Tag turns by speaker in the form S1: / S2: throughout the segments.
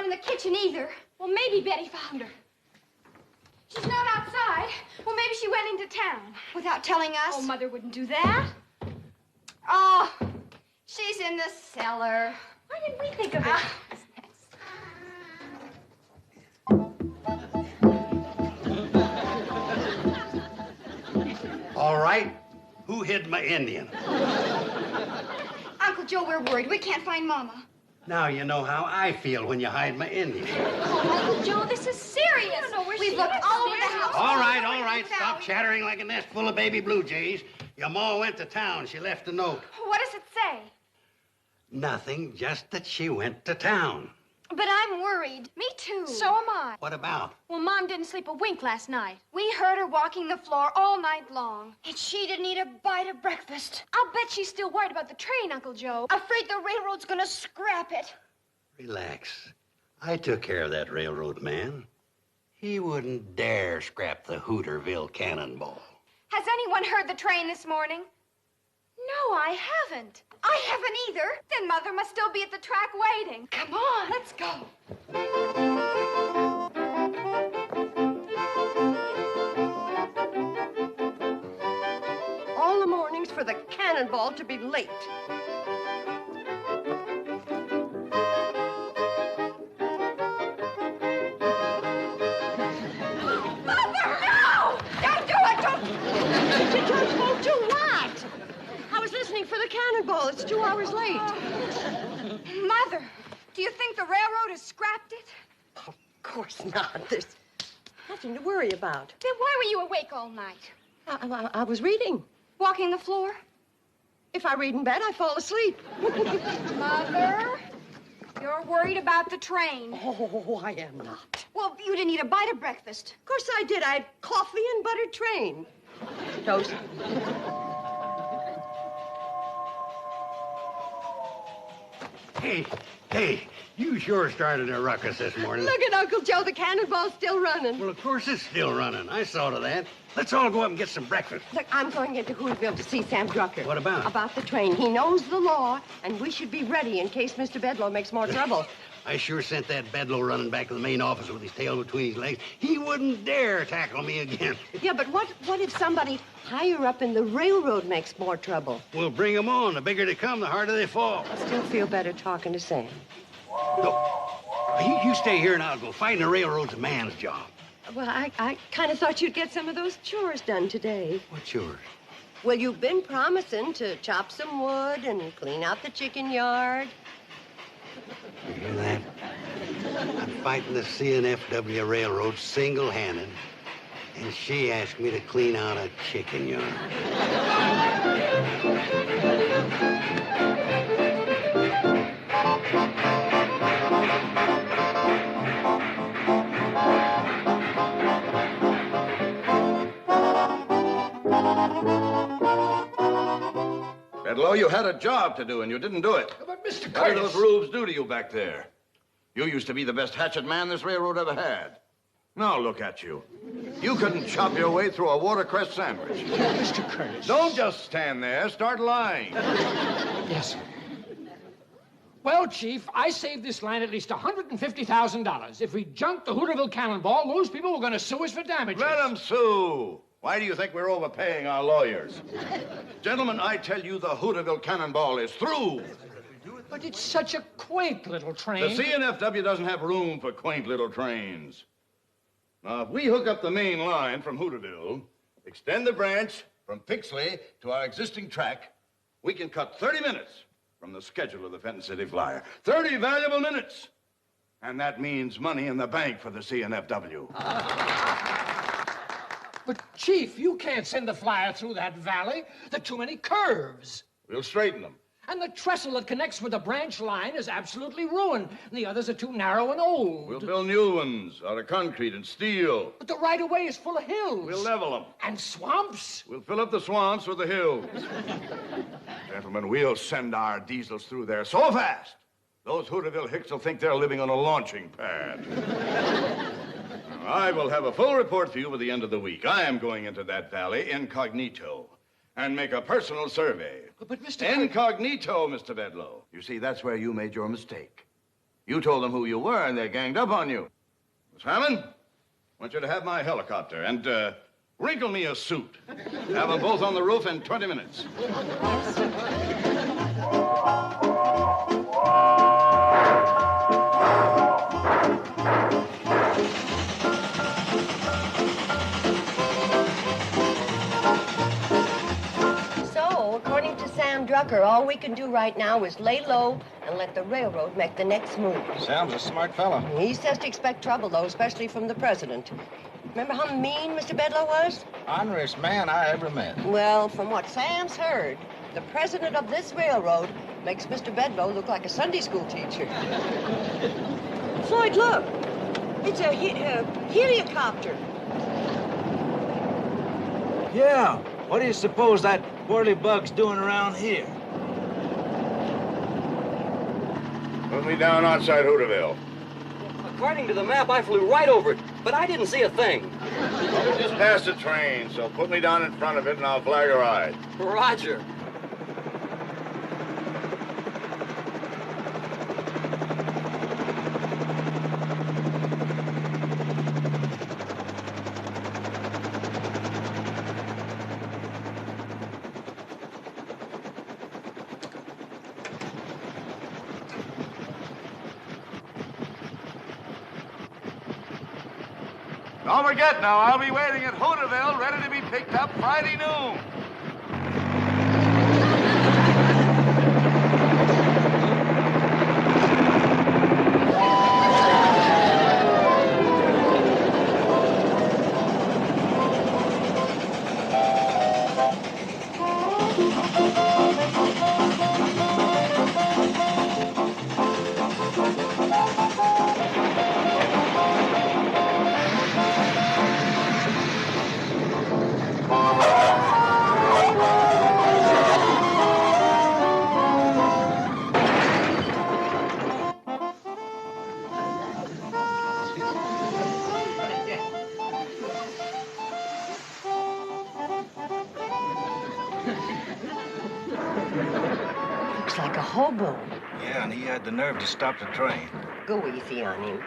S1: down in the kitchen either.
S2: Well, maybe Betty found her.
S1: She's not outside. Well, maybe she went into town. Without telling us?
S2: Oh, Mother wouldn't do that.
S1: Oh, she's in the cellar.
S2: Why didn't we think of it?
S3: All right. Who hid my Indian?
S1: Uncle Joe, we're worried. We can't find Mama.
S3: Now you know how I feel when you hide my Indian.
S2: Oh, Uncle Joe, this is serious. I don't know where
S1: We've looked all over the house.
S3: All right. Stop chattering like a nest full of baby blue jays. Your ma went to town. She left a note.
S1: What does it say?
S3: Nothing, just that she went to town.
S1: But I'm worried. Me too.
S2: So am I.
S3: What about?
S2: Well, Mom didn't sleep a wink last night.
S1: We heard her walking the floor all night long. And she didn't eat a bite of breakfast.
S2: I'll bet she's still worried about the train, Uncle Joe.
S1: Afraid the railroad's gonna scrap it.
S3: Relax. I took care of that railroad man. He wouldn't dare scrap the Hooterville cannonball.
S1: Has anyone heard the train this morning?
S2: No, I haven't.
S1: I haven't either. Then Mother must still be at the track waiting.
S2: Come on, let's go.
S4: All the mornings for the cannonball to be late.
S1: Mother! No! Don't do it!
S4: Don't do what? I was listening for the cannonball. It's 2 hours late.
S1: Mother, do you think the railroad has scrapped it?
S4: Of course not. There's nothing to worry about.
S1: Then why were you awake all night?
S4: I was reading.
S1: Walking the floor?
S4: If I read in bed, I fall asleep.
S1: Mother, you're worried about the train.
S4: Oh, I am not.
S1: Well, you didn't eat a bite of breakfast.
S4: Of course I did. I had coffee and buttered train. Toast.
S3: Hey, you sure started a ruckus this morning.
S4: Look at Uncle Joe. The cannonball's still running.
S3: Well, of course it's still running. I saw to that. Let's all go up and get some breakfast.
S4: Look, I'm going into Hooterville to see Sam Drucker.
S3: What about?
S4: About the train. He knows the law, and we should be ready in case Mr. Bedloe makes more trouble.
S3: I sure sent that Bedloe running back to the main office with his tail between his legs. He wouldn't dare tackle me again.
S4: Yeah, but what if somebody higher up in the railroad makes more trouble?
S3: We'll bring them on. The bigger they come, the harder they fall.
S4: I still feel better talking to Sam.
S3: No. You stay here and I'll go. Fighting the railroad's a man's job.
S4: Well, I kind of thought you'd get some of those chores done today.
S3: What's yours?
S4: Well, you've been promising to chop some wood and clean out the chicken yard.
S3: You hear that? I'm fighting the CNFW Railroad single-handed, and she asked me to clean out a chicken yard.
S5: Bedloe, you had a job to do, and you didn't do it.
S6: But, Mr. Curtis...
S5: What do those rubes do to you back there? You used to be the best hatchet man this railroad ever had. Now look at you. You couldn't chop your way through a watercress sandwich.
S6: Mr. Curtis...
S5: Don't just stand there. Start lying.
S6: Yes, sir. Well, Chief, I saved this line at least $150,000. If we junked the Hooterville cannonball, those people were going to sue us for damages.
S5: Let them sue. Why do you think we're overpaying our lawyers? Gentlemen, I tell you the Hooterville cannonball is through.
S6: But it's such a quaint little train.
S5: The CNFW doesn't have room for quaint little trains. Now, if we hook up the main line from Hooterville, extend the branch from Pixley to our existing track, we can cut 30 minutes from the schedule of the Fenton City Flyer. 30 valuable minutes. And that means money in the bank for the CNFW.
S6: But, Chief, you can't send the flyer through that valley. There are too many curves.
S5: We'll straighten them.
S6: And the trestle that connects with the branch line is absolutely ruined. And the others are too narrow and old.
S5: We'll build new ones out of concrete and steel.
S6: But the right-of-way is full of hills.
S5: We'll level them.
S6: And swamps.
S5: We'll fill up the swamps with the hills. Gentlemen, we'll send our diesels through there so fast, those Hooterville hicks will think they're living on a launching pad. Now, I will have a full report for you by the end of the week. I am going into that valley incognito and make a personal survey.
S6: But Mr.
S5: Incognito, Mr. Bedloe. You see, that's where you made your mistake. You told them who you were, and they ganged up on you. Miss Hammond, I want you to have my helicopter and wrinkle me a suit. Have them both on the roof in 20 minutes.
S4: So, according to Sam Drucker, all we can do right now is lay low and let the railroad make the next move.
S7: Sam's a smart fella.
S4: He says to expect trouble, though, especially from the president. Remember how mean Mr. Bedloe was?
S7: Honorest man I ever met.
S4: Well, from what Sam's heard, the president of this railroad makes Mr. Bedloe look like a Sunday school teacher. Floyd, look. It's a heliocopter.
S8: Yeah. What do you suppose that whirly bug's doing around here?
S5: Put me down outside Hooterville.
S9: According to the map, I flew right over it, but I didn't see a thing.
S5: Well, we just passed the train, so put me down in front of it and I'll flag a ride.
S9: Roger.
S5: Don't forget now, I'll be waiting at Hooterville, ready to be picked up Friday noon.
S4: Looks like a hobo.
S8: Yeah, and he had the nerve to stop the train.
S4: Go easy on him.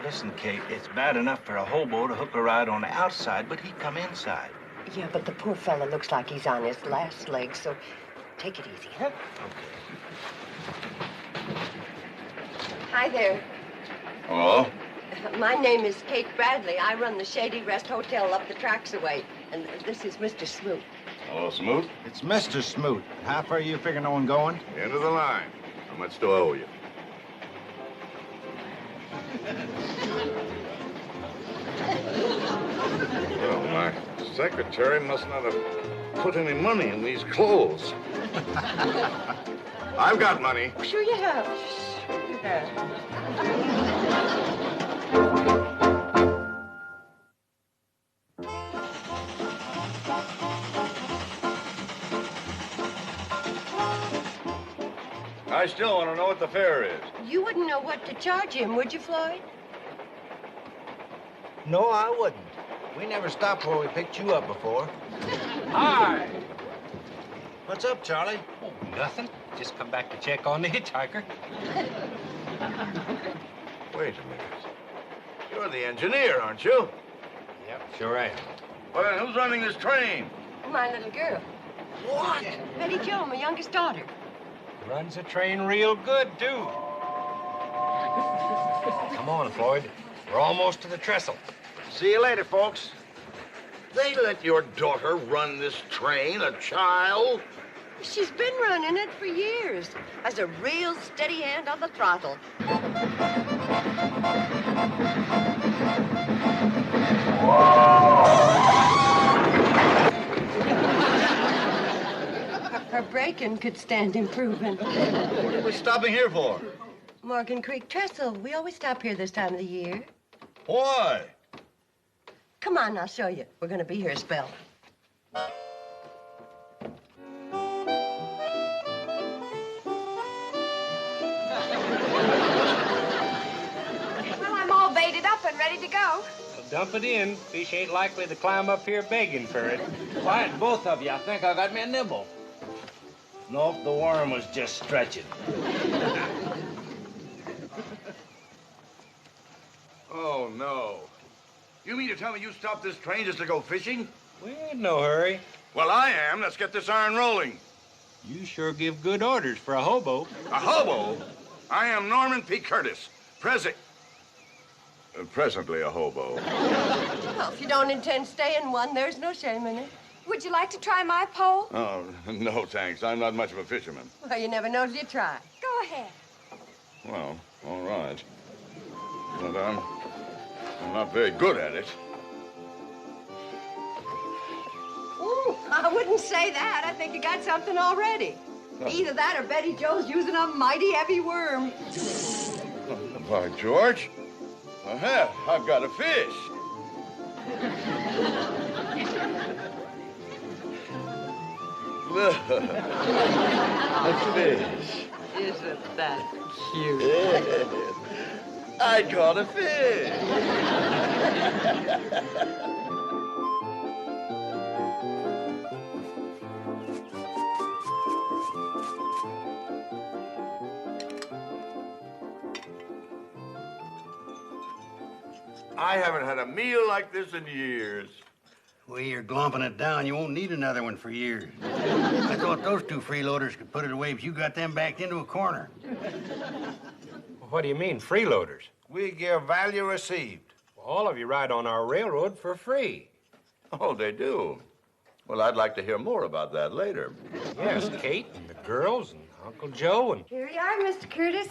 S8: Listen, Kate, it's bad enough for a hobo to hook a ride on the outside, but he'd come inside.
S4: Yeah, but the poor fella looks like he's on his last leg, so take it easy, huh?
S8: Okay.
S4: Hi there.
S5: Hello?
S4: My name is Kate Bradley. I run the Shady Rest Hotel up the tracks away. And this is Mr. Smoot.
S5: Hello, Smoot.
S7: It's Mr. Smoot. How far you figuring on going?
S5: End of the line. How much do I owe you? Well, my secretary must not have put any money in these clothes. I've got money.
S4: Sure you have. Sure you have.
S5: I still want to know what the fare is.
S4: You wouldn't know what to charge him, would you, Floyd?
S8: No, I wouldn't. We never stopped where we picked you up before.
S6: Hi.
S8: What's up, Charlie?
S10: Oh, nothing. Just come back to check on the hitchhiker.
S5: Wait a minute. You're the engineer, aren't you?
S10: Yep, sure am.
S5: Well, then who's running this train?
S4: My little girl.
S5: What?
S4: Betty Jo, my youngest daughter.
S10: Runs the train real good, too. Come on, Floyd. We're almost to the trestle.
S7: See you later, folks.
S5: They let your daughter run this train, a child?
S4: She's been running it for years. Has a real steady hand on the throttle. Her braking could stand improving.
S5: What are we stopping here for?
S4: Morgan Creek Trestle. We always stop here this time of the year.
S5: Why?
S4: Come on, I'll show you. We're going to be here a spell.
S1: Well, I'm all baited up and ready to go.
S10: Dump it in. Fish ain't likely to climb up here begging for it.
S8: Quiet, both of you. I think I got me a nibble. Nope, the worm was just stretching.
S5: Oh, no. You mean to tell me you stopped this train just to go fishing?
S10: We ain't in no hurry.
S5: Well, I am. Let's get this iron rolling.
S10: You sure give good orders for a hobo.
S5: A hobo? I am Norman P. Curtis, presently a hobo.
S4: Well, if you don't intend staying one, there's no shame in it.
S1: Would you like to try my pole?
S5: Oh, no, thanks. I'm not much of a fisherman.
S4: Well, you never know till you try.
S1: Go ahead.
S5: Well, all right. But I'm not very good at it.
S4: Ooh, I wouldn't say that. I think you got something already. Either that or Betty Jo's using a mighty heavy worm.
S5: By George, I have. I've got a fish. Look, a fish.
S4: Isn't that cute?
S5: I caught a fish. I haven't had a meal like this in years.
S3: The way you're glomping it down, you won't need another one for years. I thought those two freeloaders could put it away, but you got them backed into a corner.
S10: What do you mean, freeloaders?
S7: We give value received.
S10: Well, all of you ride on our railroad for free.
S5: Oh, they do? Well, I'd like to hear more about that later.
S10: Yes, Kate and the girls and Uncle Joe and...
S4: Here you are, Mr. Curtis.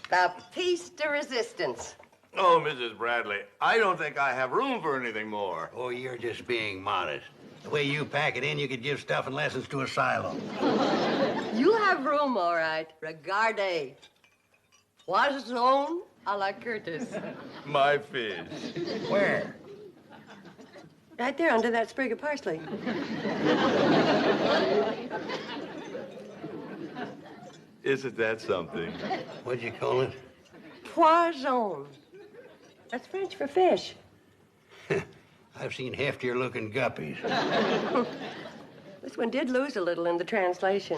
S4: The piece de resistance.
S5: Oh, Mrs. Bradley, I don't think I have room for anything more.
S3: Oh, you're just being modest. The way you pack it in, you could give stuff and lessons to a silo.
S4: You'll have room, all right. Regarde. Poisson a la Curtis.
S5: My fish.
S3: Where?
S4: Right there under that sprig of parsley.
S5: Isn't that something?
S3: What'd you call it?
S4: Poisson. That's French for fish.
S3: I've seen heftier looking guppies.
S4: This one did lose a little in the translation.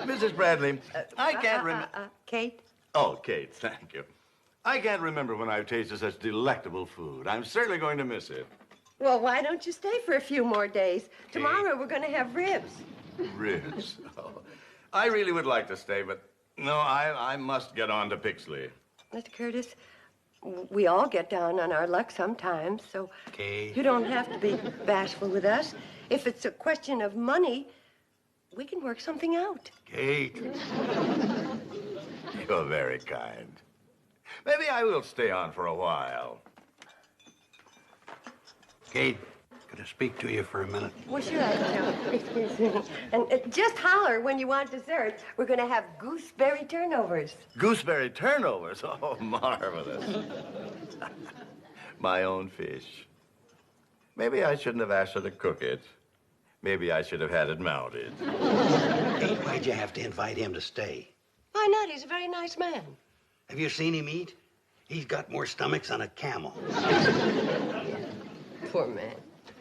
S5: Mrs. Bradley, I can't remember.
S4: Kate?
S5: Oh, Kate, thank you. I can't remember when I've tasted such delectable food. I'm certainly going to miss it.
S4: Well, why don't you stay for a few more days? Tomorrow we're going to have ribs.
S5: Ribs. Oh, I really would like to stay, but no, I must get on to Pixley.
S4: Mr. Curtis, we all get down on our luck sometimes, so
S3: Kate.
S4: you don't have to be bashful with us. If it's a question of money, we can work something out.
S3: Kate.
S5: You're very kind. Maybe I will stay on for a while.
S3: Kate, could I speak to you for a minute?
S4: Well, sure, I can. Excuse me. And just holler when you want dessert. We're going to have gooseberry turnovers.
S5: Gooseberry turnovers? Oh, marvelous. My own fish. Maybe I shouldn't have asked her to cook it. Maybe I should have had it mounted.
S3: Kate, why'd you have to invite him to stay?
S4: Why not? He's a very nice man.
S3: Have you seen him eat? He's got more stomachs than a camel.
S4: Poor man.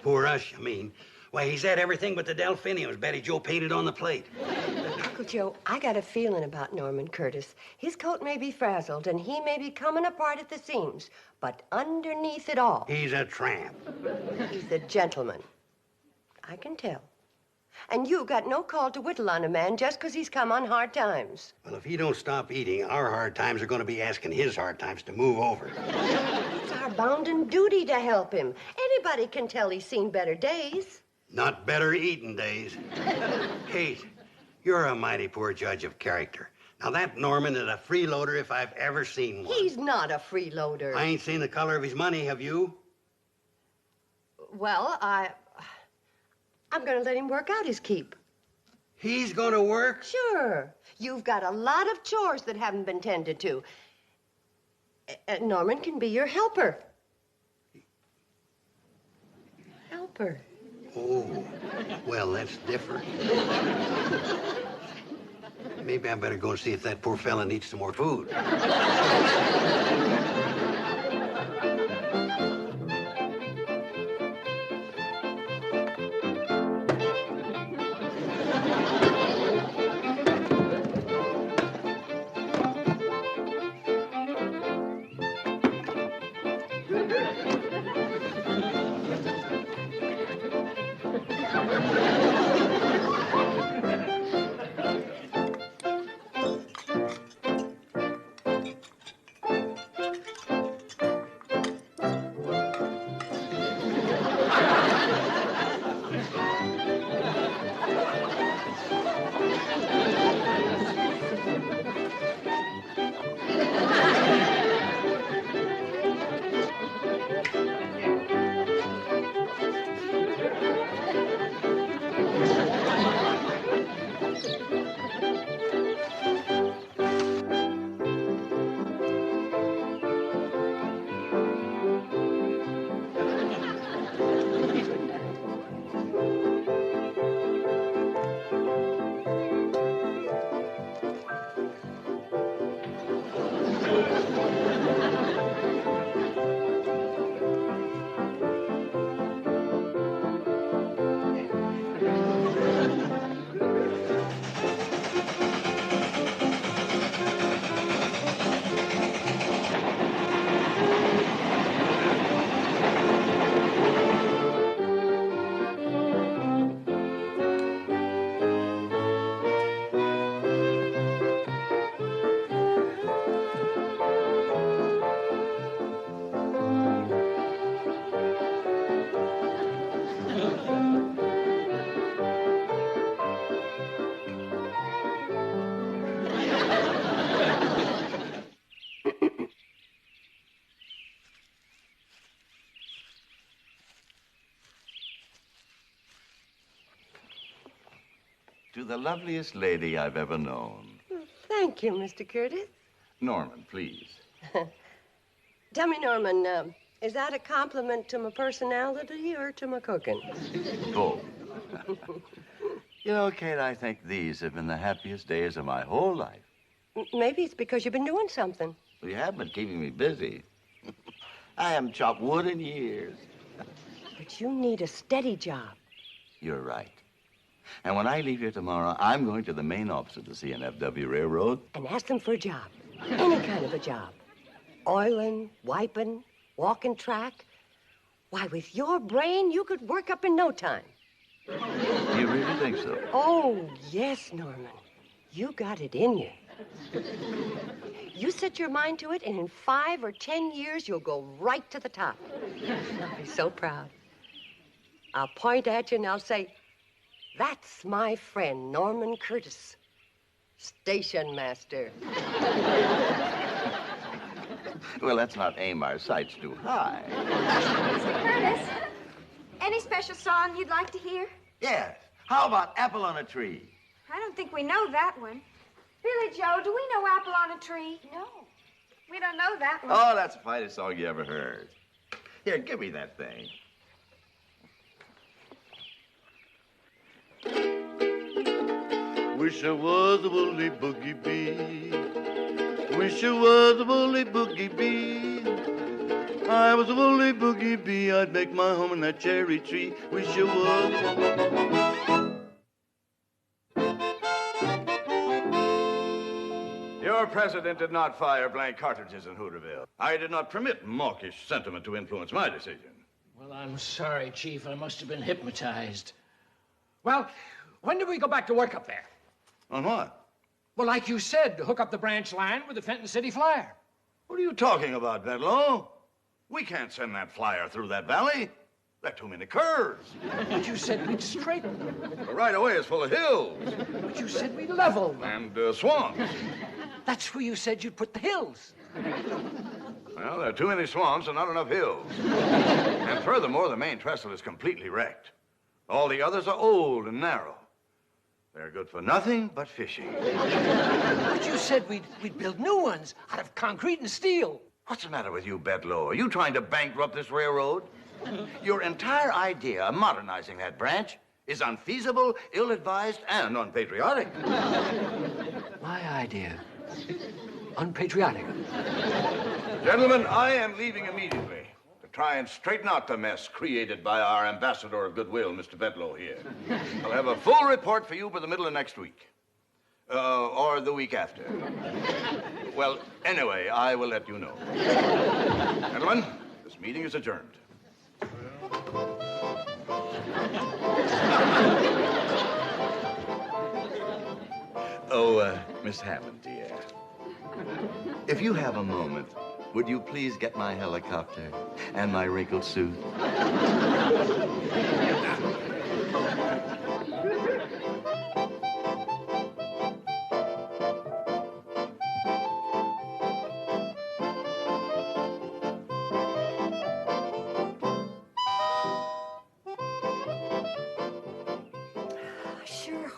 S3: Poor us, I mean. Why, he's had everything but the delphiniums Betty Jo painted on the plate.
S4: Uncle Joe, I got a feeling about Norman Curtis. His coat may be frazzled, and he may be coming apart at the seams, but underneath it all,
S3: He's a tramp.
S4: he's a gentleman. I can tell. And you've got no call to whittle on a man just 'cause he's come on hard times.
S3: Well, if he don't stop eating, our hard times are going to be asking his hard times to move over.
S4: It's our bounden duty to help him. Anybody can tell he's seen better days.
S3: Not better eating days. Kate, you're a mighty poor judge of character. Now, that Norman is a freeloader if I've ever seen one.
S4: He's not a freeloader.
S3: I ain't seen the color of his money, have you?
S4: Well, I'm going to let him work out his keep.
S3: He's going to work?
S4: Sure. You've got a lot of chores that haven't been tended to. Norman can be your helper. Helper.
S3: Oh, well, that's different. Maybe I better go and see if that poor fella needs some more food.
S5: to the loveliest lady I've ever known.
S4: Thank you, Mr. Curtis.
S5: Norman, please.
S4: Tell me, Norman, is that a compliment to my personality or to my cooking?
S5: Both. You know, Kate, I think these have been the happiest days of my whole life.
S4: Maybe it's because you've been doing something.
S5: Well, you have been keeping me busy. I haven't chopped wood in years.
S4: But you need a steady job.
S5: You're right. And when I leave here tomorrow, I'm going to the main office of the CNFW Railroad.
S4: And ask them for a job. Any kind of a job. Oiling, wiping, walking track. Why, with your brain, you could work up in no time.
S5: Do you really think so?
S4: Oh, yes, Norman. You got it in you. You set your mind to it, and in 5 or 10 years, you'll go right to the top. I'll be so proud. I'll point at you and I'll say, that's my friend, Norman Curtis, station master.
S5: Well, let's not aim our sights too high.
S1: Mr. Curtis, any special song you'd like to hear?
S5: Yes. How about Apple on a Tree?
S1: I don't think we know that one. Billy Joe, do we know Apple on a Tree? No. We don't know that one.
S5: Oh, that's the finest song you ever heard. Here, give me that thing.
S11: Wish I was a woolly boogie bee. Wish I was a woolly boogie bee. I was a woolly boogie bee. I'd make my home in that cherry tree. Wish I was.
S5: Your president did not fire blank cartridges in Hooterville. I did not permit mawkish sentiment to influence my decision.
S6: Well, I'm sorry, Chief. I must have been hypnotized. Well, when do we go back to work up there?
S5: On what?
S6: Well, like you said, hook up the branch line with the Fenton City Flyer.
S5: What are you talking about, Bedloe? We can't send that flyer through that valley. There are too many curves.
S6: But you said we'd straighten them.
S5: The right-of-way is full of hills.
S6: But you said we'd level them.
S5: And swamps.
S6: That's where you said you'd put the hills.
S5: Well, there are too many swamps and not enough hills. And furthermore, the main trestle is completely wrecked. All the others are old and narrow. They're good for nothing but fishing.
S6: But you said we'd build new ones out of concrete and steel.
S5: What's the matter with you, Bedloe? Are you trying to bankrupt this railroad? Your entire idea of modernizing that branch is unfeasible, ill-advised, and unpatriotic.
S6: My idea. Unpatriotic.
S5: Gentlemen, I am leaving immediately to try and straighten out the mess created by our ambassador of goodwill, Mr. Bedloe here. I'll have a full report for you by the middle of next week. Or the week after. Well, anyway, I will let you know. Gentlemen, this meeting is adjourned. Oh, Miss Hammond, dear. If you have a moment, would you please get my helicopter and my wrinkled suit?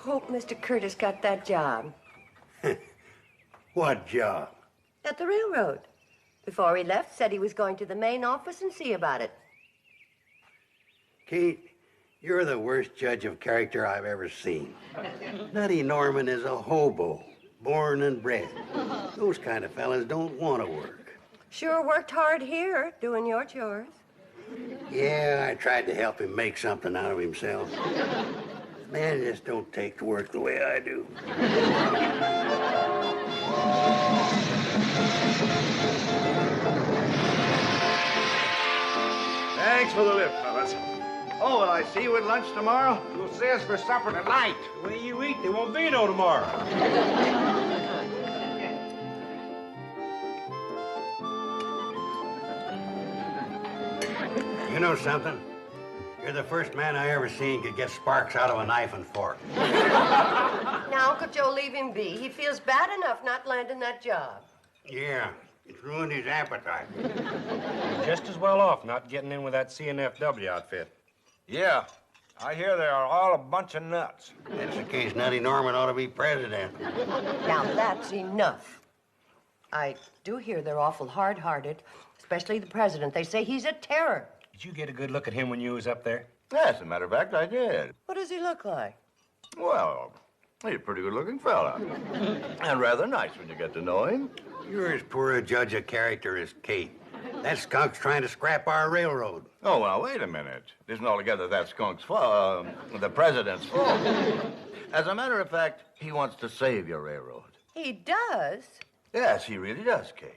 S4: Hope Mr. Curtis got that job.
S3: What job?
S4: At the railroad. Before he left, said he was going to the main office and see about it.
S3: Kate, you're the worst judge of character I've ever seen. Nutty Norman is a hobo, born and bred. Those kind of fellas don't want to work.
S4: Sure worked hard here, doing your chores.
S3: Yeah, I tried to help him make something out of himself. Man just don't take to work the way I do.
S5: Thanks for the lift, fellas. Oh, will I see you at lunch tomorrow?
S8: You'll see us for supper tonight.
S10: The way you eat, there won't be no tomorrow.
S3: You know something? You're the first man I ever seen could get sparks out of a knife and fork.
S4: Now, Uncle Joe, leave him be. He feels bad enough not landing that job.
S3: Yeah, it's ruined his appetite.
S10: Just as well off not getting in with that CNFW outfit.
S8: Yeah,
S7: I hear they are all a bunch of nuts.
S3: That's the case. Nutty Norman ought to be president.
S4: Now, that's enough. I do hear they're awful hard-hearted, especially the president. They say he's a terror.
S10: Did you get a good look at him when you was up there?
S5: Yes, as a matter of fact, I did.
S4: What does he look like?
S5: Well, he's a pretty good-looking fella. And rather nice when you get to know him.
S3: You're as poor a judge of character as Kate. That skunk's trying to scrap our railroad.
S5: Oh, well, wait a minute. It isn't altogether that skunk's fault, the president's fault. As a matter of fact, he wants to save your railroad.
S4: He does?
S5: Yes, he really does, Kate.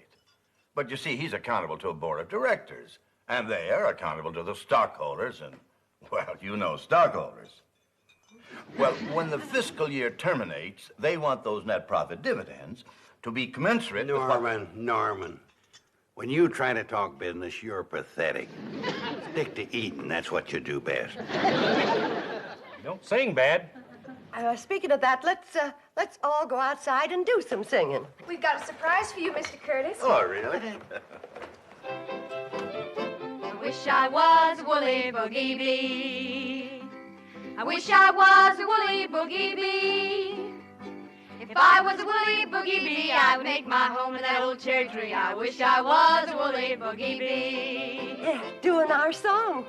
S5: But you see, he's accountable to a board of directors, and they are accountable to the stockholders, and, well, you know stockholders. Well, when the fiscal year terminates, they want those net profit dividends to be commensurate with what...
S3: Norman. When you try to talk business, you're pathetic. Stick to eating. That's what you do best.
S10: You don't sing bad.
S4: Speaking of that, let's all go outside and do some singing.
S2: We've got a surprise for you, Mr. Curtis.
S5: Oh, really?
S1: I wish I was a woolly boogie bee. I wish I was a woolly boogie bee. If I was a woolly boogie bee, I would make my home in that old cherry tree. I wish I was a woolly boogie bee.
S4: Yeah, doing our song.